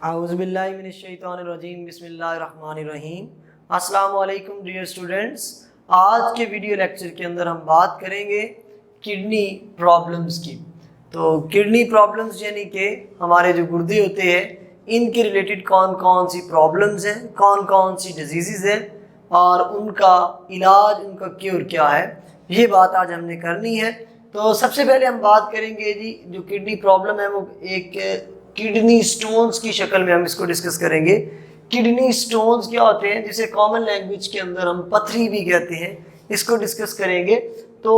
आउज़ुबिल्लाहिमिनश्शैतानिर्रजीम बिस्मिल्लाहिर्रहमानिर्रहीम। अस्सलाम वालेकुम डियर स्टूडेंट्स। आज के वीडियो लेक्चर के अंदर हम बात करेंगे किडनी प्रॉब्लम्स की। तो किडनी प्रॉब्लम्स यानी कि हमारे जो गुर्दे होते हैं इनके रिलेटेड कौन कौन सी प्रॉब्लम्स हैं, कौन कौन सी डिजीज़ हैं और उनका इलाज, उनका क्योर क्या है, ये बात आज हमने करनी है। तो सबसे पहले हम बात करेंगे जी, जो किडनी प्रॉब्लम है वो एक किडनी स्टोन्स की शक्ल में हम इसको डिस्कस करेंगे। किडनी स्टोन्स क्या होते हैं, जिसे कॉमन लैंग्वेज के अंदर हम पथरी भी कहते हैं, इसको डिस्कस करेंगे। तो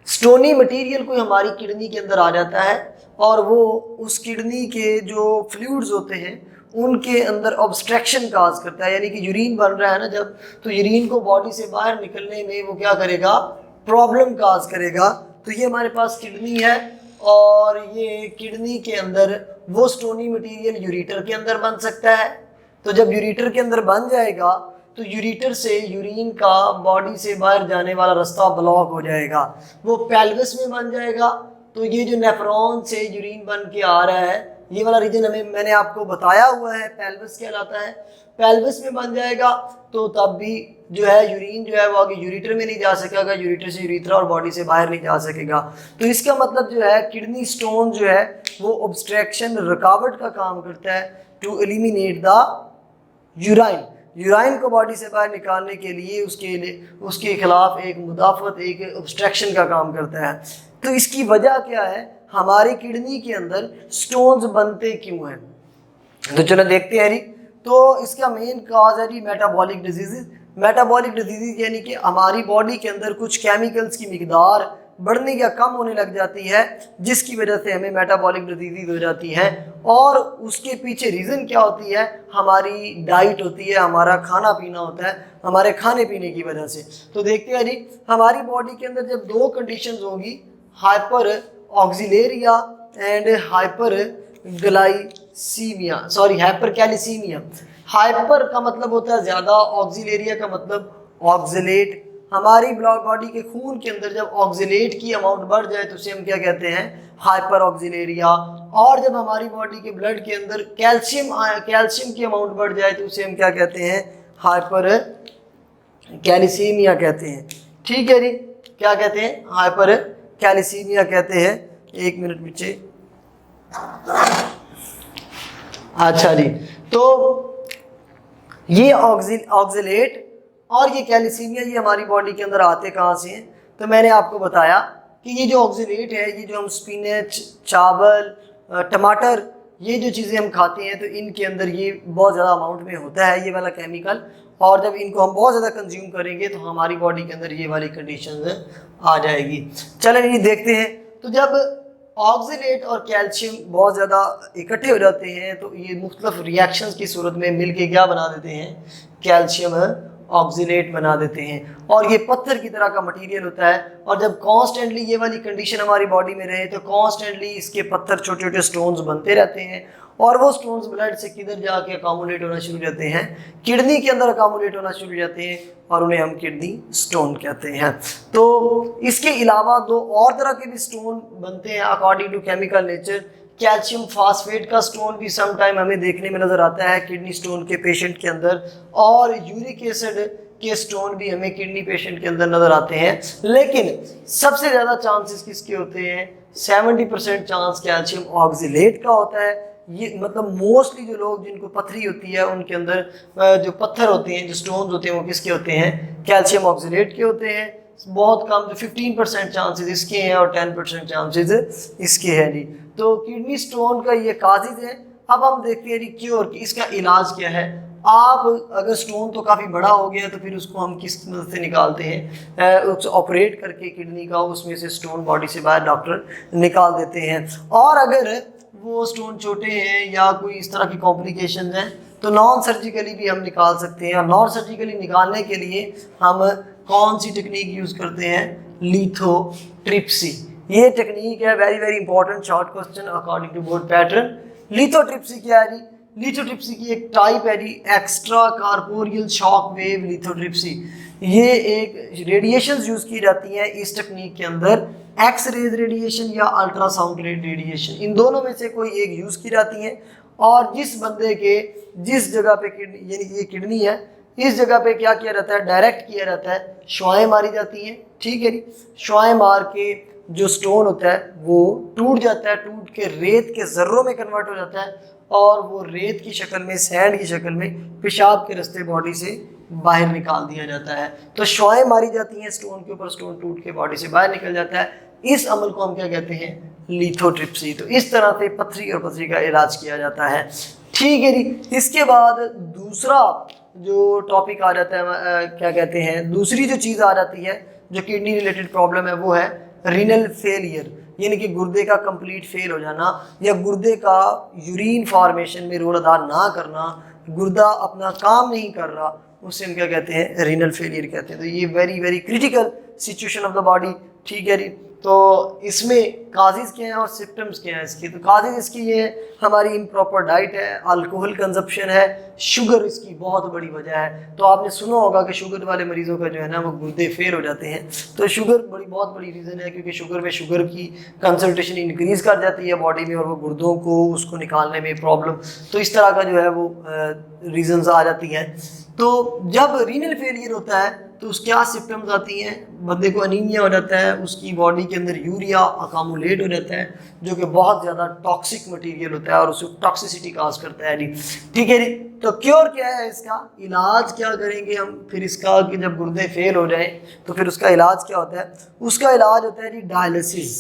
स्टोनी मटेरियल कोई हमारी किडनी के अंदर आ जाता है और वो उस किडनी के जो फ्लूइड्स होते हैं उनके अंदर ऑब्स्ट्रक्शन काज करता है, यानी कि यूरिन बन रहा है ना जब, तो यूरिन को बॉडी से बाहर निकलने में वो क्या करेगा, प्रॉब्लम काज करेगा। तो ये हमारे पास किडनी है और ये किडनी के अंदर वो स्टोनी मटेरियल यूरेटर के अंदर बन सकता है। तो जब यूरेटर के अंदर बन जाएगा तो यूरेटर से यूरिन का बॉडी से बाहर जाने वाला रास्ता ब्लॉक हो जाएगा, वो पेल्विस में बन जाएगा। तो ये जो नेफ्रॉन से यूरिन बन के आ रहा है, ये वाला रीजन मैंने आपको बताया हुआ है, पेल्विस कहलाता है। पेल्विस में बन जाएगा तो तब भी जो है यूरिन जो है वो आगे यूरेटर में नहीं जा सकेगा, यूरेटर से यूरेथ्रा और बॉडी से बाहर नहीं जा सकेगा। तो इसका मतलब जो है किडनी स्टोन जो है वो ऑब्स्ट्रक्शन, रुकावट का काम करता है to eliminate the urine. Urine को बॉडी से बाहर निकालने के लिए उसके खिलाफ एक मुदाफत, एक ऑब्स्ट्रक्शन का काम करता है। तो इसकी वजह क्या है, हमारी किडनी के अंदर स्टोन्स बनते क्यों हैं? तो चलो देखते हैं जी। तो इसका मेन काज है जी मेटाबॉलिक डिजीज़। मेटाबॉलिक डिजीज़ यानी कि हमारी बॉडी के अंदर कुछ केमिकल्स की मिकदार बढ़ने या कम होने लग जाती है, जिसकी वजह से हमें मेटाबॉलिक डिजीज़ हो जाती है। और उसके पीछे रीज़न क्या होती है, हमारी डाइट होती है, हमारा खाना पीना होता है, हमारे खाने पीने की वजह से। तो देखते हैं जी, हमारी बॉडी के अंदर जब दो कंडीशंस होंगी, हाइपर ऑक्सिलेरिया एंड हाइपर कैलिसीमिया। हाइपर का मतलब होता है ज़्यादा, ऑक्सिलेरिया का मतलब ऑक्सिलेट। हमारी बॉडी के खून के अंदर जब ऑक्सिलेट की अमाउंट बढ़ जाए तो उसे हम क्या कहते हैं, हाइपर ऑक्सिलेरिया। और जब हमारी बॉडी के ब्लड के अंदर कैल्शियम की अमाउंट बढ़ जाए तो उसे हम क्या कहते हैं, हाइपर कैलिसीमिया कहते हैं। ठीक है जी, क्या कहते हैं, हाइपर कैलिसीमिया कहते हैं। एक मिनट पीछे। अच्छा जी, तो ये ऑक्सिलेट और ये कैल्शियमिया ये हमारी बॉडी के अंदर आते कहाँ से हैं? तो मैंने आपको बताया कि ये जो ऑक्सिलेट है, ये जो हम स्पिनच, चावल, टमाटर, ये जो चीज़ें हम खाते हैं तो इनके अंदर ये बहुत ज़्यादा अमाउंट में होता है ये वाला केमिकल। और जब इनको हम बहुत ज़्यादा कंज्यूम करेंगे तो हमारी बॉडी के अंदर ये वाली कंडीशन आ जाएगी। चलें ये देखते हैं। तो जब ऑक्सिलेट और कैल्शियम बहुत ज़्यादा इकट्ठे हो जाते हैं तो ये मुख्तलिफ रिएक्शंस की सूरत में मिलके क्या बना देते हैं, कैल्शियम ऑक्सिलेट बना देते हैं। और ये पत्थर की तरह का मटेरियल होता है। और जब कॉन्स्टेंटली ये वाली कंडीशन हमारी बॉडी में रहे तो कॉन्स्टेंटली इसके पत्थर, छोटे छोटे स्टोन्स बनते रहते हैं और वो स्टोन्स ब्लड से किधर जाके अकामुलेट होना शुरू हो जाते हैं, किडनी के अंदर अकामुलेट होना शुरू हो जाते हैं और उन्हें हम किडनी स्टोन कहते हैं। तो इसके अलावा दो और तरह के भी स्टोन बनते हैं according to chemical nature. Calcium phosphate का स्टोन भी सम टाइम हमें देखने में नज़र आता है किडनी स्टोन के पेशेंट के अंदर, और यूरिक एसिड के स्टोन भी हमें किडनी पेशेंट के अंदर नज़र आते हैं। लेकिन सबसे ज़्यादा चांसेस किसके होते हैं, 70% चांस कैल्शियम ऑक्सिलेट का होता है। ये मतलब मोस्टली जो लोग जिनको पथरी होती है उनके अंदर जो पत्थर होते हैं, जो स्टोन्स होते हैं, वो किसके होते हैं, कैल्शियम ऑक्सिलेट के होते हैं। बहुत कम, जो 15% चांसेस इसके हैं और 10% चांसेस इसके हैं जी। तो किडनी स्टोन का ये काजिज है। अब हम देखते हैं जी क्योर कि इसका इलाज क्या है। आप अगर स्टोन तो काफ़ी बड़ा हो गया तो फिर उसको हम किस मदद से निकालते हैं, उसको ऑपरेट करके किडनी का, उसमें से स्टोन बॉडी से बाहर डॉक्टर निकाल देते हैं। और अगर वो स्टोन छोटे हैं या कोई इस तरह की कॉम्प्लिकेशंस हैं तो नॉन सर्जिकली भी हम निकाल सकते हैं। और नॉन सर्जिकली निकालने के लिए हम कौन सी टेक्निक यूज़ करते हैं, लिथोट्रिप्सी। ये टेक्निक है, very very important short question according to board pattern. Lithotripsy क्या है जी, लिथोट्रिप्सी की एक टाइप है जी extracorporeal shock wave lithotripsy. ये एक रेडिएशंस यूज़ की जाती हैं इस टेक्निक के अंदर, एक्स रेज रेडिएशन या अल्ट्रासाउंड रेडिएशन, इन दोनों में से कोई एक यूज़ की जाती है। और जिस बंदे के जिस जगह पे किडनी यानी कि ये किडनी है, इस जगह पे क्या किया जाता है, डायरेक्ट किया जाता है, शुआएं मारी जाती हैं, ठीक है जी। शुआएं मार के जो स्टोन होता है वो टूट जाता है, टूट के रेत के जर्रों में कन्वर्ट हो जाता है और वो रेत की शक्ल में, सैंड की शक्ल में पेशाब के रास्ते बॉडी से बाहर निकाल दिया जाता है। तो शुआएं मारी जाती हैं स्टोन के ऊपर, स्टोन टूट के बॉडी से बाहर निकल जाता है। इस अमल को हम क्या कहते हैं, लिथोट्रिप्सी। तो इस तरह से पथरी और पथरी का इलाज किया जाता है, ठीक है जी। इसके बाद दूसरा जो टॉपिक आ जाता है, क्या कहते हैं, दूसरी जो चीज़ आ जाती है जो किडनी रिलेटेड प्रॉब्लम है वो है रीनल फेलियर, यानी कि गुर्दे का कंप्लीट फेल हो जाना या गुर्दे का यूरिन फॉर्मेशन में रोल अदा ना करना, गुर्दा अपना काम नहीं कर रहा, उसे हम क्या कहते हैं, रीनल फेलियर कहते हैं। तो ये very very critical situation of the body, ठीक है जी। तो इसमें काजेज क्या हैं और सिम्टम्स क्या हैं इसकी। तो काजेज इसकी ये है, हमारी इम्प्रॉपर डाइट है, अल्कोहल कंजप्शन है, शुगर इसकी बहुत बड़ी वजह है। तो आपने सुना होगा कि शुगर वाले मरीजों का जो है ना वो गुर्दे फेल हो जाते हैं। तो शुगर बहुत बड़ी रीज़न है, क्योंकि शुगर में शुगर की कंसंट्रेशन इंक्रीज़ कर जाती है बॉडी में और वो गुर्दों को उसको निकालने में प्रॉब्लम, तो इस तरह का जो है वो रीजंस आ जाती हैं। तो जब रीनल फेलियर होता है तो उसके क्या सिम्टम्स आती हैं, बंदे को अनीमिया हो जाता है, उसकी बॉडी के अंदर यूरिया अकामुलेट हो जाता है जो कि बहुत ज़्यादा टॉक्सिक मटेरियल होता है और उसको टॉक्सिसिटी काज करता है जी, ठीक है जी। तो क्योर क्या है इसका, इलाज क्या करेंगे हम फिर इसका, कि जब गुर्दे फेल हो जाए तो फिर उसका इलाज क्या होता है। उसका इलाज होता है जी डायलिसिस।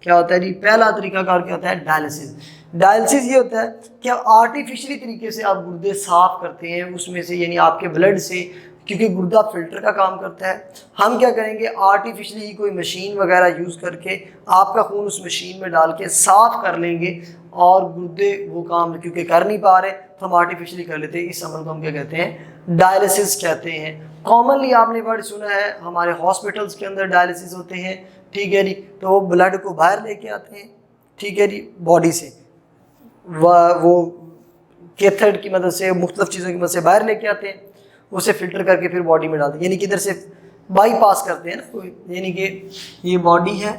क्या होता है जी, पहला तरीकाकार क्या होता है, डायलिसिस। डायलिसिस ये होता है कि आप आर्टिफिशियली तरीके से आप गुर्दे साफ करते हैं उसमें से, यानी आपके ब्लड से, क्योंकि गुर्दा फिल्टर का काम करता है। हम क्या करेंगे, आर्टिफिशियली कोई मशीन वगैरह यूज़ करके आपका खून उस मशीन में डाल के साफ़ कर लेंगे और गुर्दे वो काम क्योंकि कर नहीं पा रहे तो हम आर्टिफिशियली कर लेते हैं। इस अमल को हम क्या कहते हैं, डायलिसिस कहते हैं। कॉमनली आपने वर्ड सुना है, हमारे हॉस्पिटल्स के अंदर डायलिसिस होते हैं, ठीक है जी। तो वो ब्लड को बाहर लेके आते हैं, ठीक है जी, बॉडी से वो कैथेड की मदद से, मुख्तलिफ चीज़ों की मदद से बाहर लेके आते हैं, उसे फिल्टर करके फिर बॉडी में डालते हैं, यानी कि इधर से बाईपास करते हैं ना कोई, यानी कि ये बॉडी है,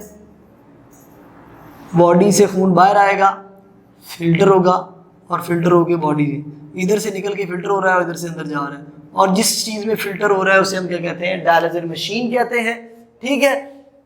बॉडी से खून बाहर आएगा, फिल्टर होगा और फिल्टर होके बॉडी इधर से निकल के फिल्टर हो रहा है और इधर से अंदर जा रहा है, और जिस चीज़ में फिल्टर हो रहा है उसे हम क्या कहते हैं, डायलिसिस मशीन कहते हैं, ठीक है।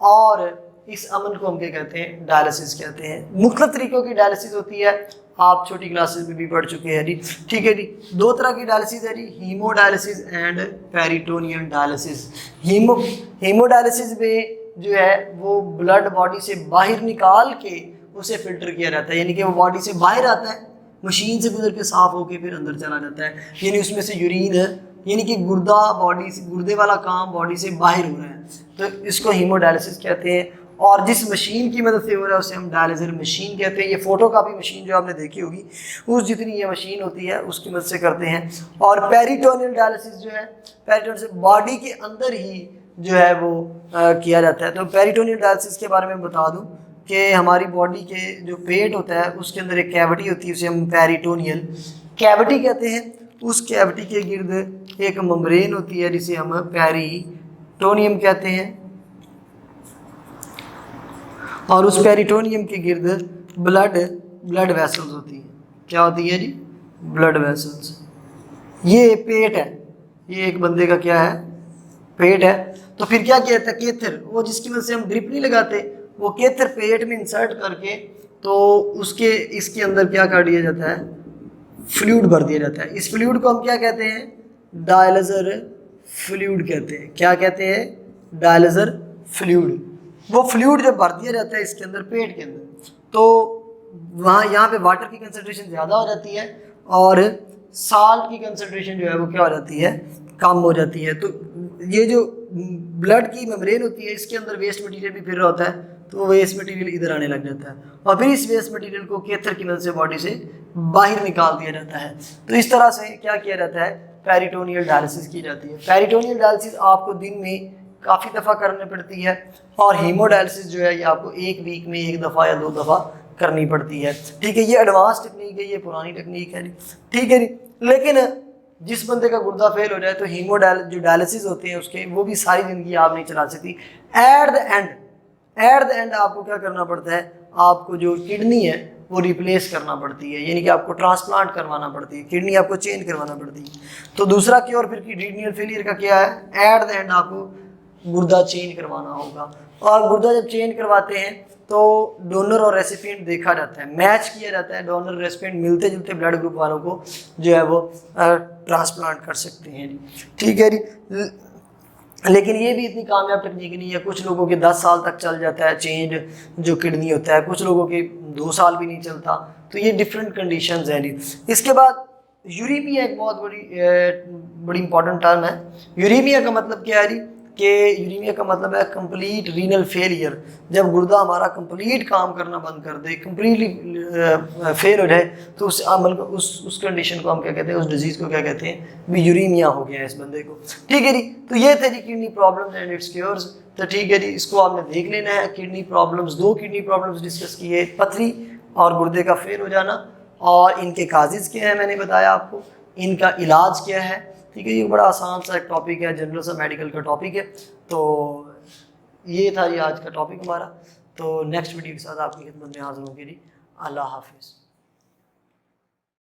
और इस अमल को हम क्या कहते हैं, डायलिसिस कहते हैं। मुख्तलिफ तरीक़ों की डायलिसिस होती है, आप छोटी क्लासेस में भी पढ़ चुके हैं जी, ठीक है जी। दो तरह की डायलिसिस है जी, haemodialysis and peritoneum dialysis. Haemodialysis में जो है वो ब्लड बॉडी से बाहर निकाल के उसे फिल्टर किया जाता है, यानी कि वो बॉडी से बाहर आता है, मशीन से गुजर के साफ होके फिर अंदर चला जाता है, यानी उसमें से यूरिन है, यानी कि गुर्दा बॉडी से, गुर्दे वाला काम बॉडी से बाहर हो रहा है, तो इसको हीमोडायलिसिस कहते हैं। और जिस मशीन की मदद से हो रहा है उसे हम डायलिसिस मशीन कहते हैं। ये फोटोकॉपी मशीन जो आपने देखी होगी उस जितनी ये मशीन होती है उसकी मदद से करते हैं। और पेरिटोनियल डायलिसिस जो है, पेरिटोनियल से बॉडी के अंदर ही जो है वो किया जाता है। तो पेरिटोनियल डायलिसिस के बारे में बता दूं कि हमारी बॉडी के जो पेट होता है उसके अंदर एक कैविटी होती है, उसे हम पेरिटोनियल कैविटी कहते हैं। उस कैविटी के गिर्द एक मेम्ब्रेन होती है जिसे हम पेरिटोनियम कहते हैं, और उस पेरिटोनियम के गिर्द ब्लड वेसल्स होती हैं। क्या होती है जी, ब्लड वेसल्स। ये पेट है, ये एक बंदे का क्या है, पेट है। तो फिर क्या किया जाता है, केथर, वो जिसकी वजह से हम ड्रिप नहीं लगाते, वो केथर पेट में इंसर्ट करके तो उसके इसके अंदर क्या कर दिया जाता है, फ्लूइड भर दिया जाता है। इस फ्लूइड को हम क्या कहते हैं, डायलिसर फ्लूइड कहते हैं। क्या कहते हैं, डायलिसर फ्लूइड। वो फ्लूइड जब भर दिया जाता है इसके अंदर, पेट के अंदर, तो वहाँ यहाँ पे वाटर की कंसंट्रेशन ज़्यादा हो जाती है और साल्ट की कंसंट्रेशन जो है वो क्या हो जाती है, कम हो जाती है। तो ये जो ब्लड की मेम्ब्रेन होती है इसके अंदर वेस्ट मटेरियल भी फिर रहा होता है, तो वो वेस्ट मटेरियल इधर आने लग जाता है और फिर इस वेस्ट मटेरियल को कैथर की मदद से बॉडी से बाहर निकाल दिया जाता है। तो इस तरह से क्या किया जाता है, पेरिटोनियल डायलिसिस की जाती है। पेरिटोनियल डायलिसिस आपको दिन में काफ़ी दफ़ा करनी पड़ती है और हीमोडायलिसिस जो है ये आपको एक वीक में एक दफ़ा या 2 दफ़ा करनी पड़ती है, ठीक है। ये एडवांस टेक्निक है, ये पुरानी टेक्निक है, ठीक है जी। लेकिन जिस बंदे का गुर्दा फेल हो जाए तो जो डायलिसिस होते हैं उसके, वो भी सारी ज़िंदगी आप नहीं चला सकती। एट द एंड आपको क्या करना पड़ता है, आपको जो किडनी है वो रिप्लेस करना पड़ती है, यानी कि आपको ट्रांसप्लांट करवाना पड़ती है, किडनी आपको चेंज करवाना पड़ती है। तो दूसरा क्योर फिर रीनल फेलियर का क्या है, एट द एंड आपको गुर्दा चेंज करवाना होगा। और गुर्दा जब चेंज करवाते हैं तो डोनर और रेसिपिएंट देखा जाता है, मैच किया जाता है, डोनर रेसिपिएंट मिलते जुलते ब्लड ग्रुप वालों को जो है वो ट्रांसप्लांट कर सकते हैं जी, ठीक है जी। लेकिन ये भी इतनी कामयाब टेक्निक नहीं है, कुछ लोगों के 10 साल तक चल जाता है चेंज जो किडनी होता है, कुछ लोगों के 2 साल भी नहीं चलता, तो ये डिफरेंट कंडीशंस हैं जी। इसके बाद यूरीमिया एक बहुत बड़ी इंपॉर्टेंट टर्म है। यूरीमिया का मतलब क्या है जी, कि यूरीमिया का मतलब है कंप्लीट रीनल फेलियर। जब गुर्दा हमारा कंप्लीट काम करना बंद कर दे, कंप्लीटली फेल हो जाए, तो उस कंडीशन को हम क्या कहते हैं, उस डिजीज़ को क्या कहते हैं, भी यूरीमिया हो गया है इस बंदे को, ठीक है जी। तो ये थे जी kidney problems and its cures. तो ठीक है जी, इसको आपने देख लेना है। Kidney problems, 2 kidney problems discuss किए, पथरी और गुर्दे का फेल हो जाना, और इनके काजेज़ क्या है मैंने बताया आपको, इनका इलाज क्या है, ठीक है। ये बड़ा आसान सा एक टॉपिक है, जनरल सा मेडिकल का टॉपिक है। तो ये था ये आज का टॉपिक हमारा। तो नेक्स्ट वीडियो के साथ आपकी खिदमत में हाजिर होंगे जी। अल्लाह हाफिज़।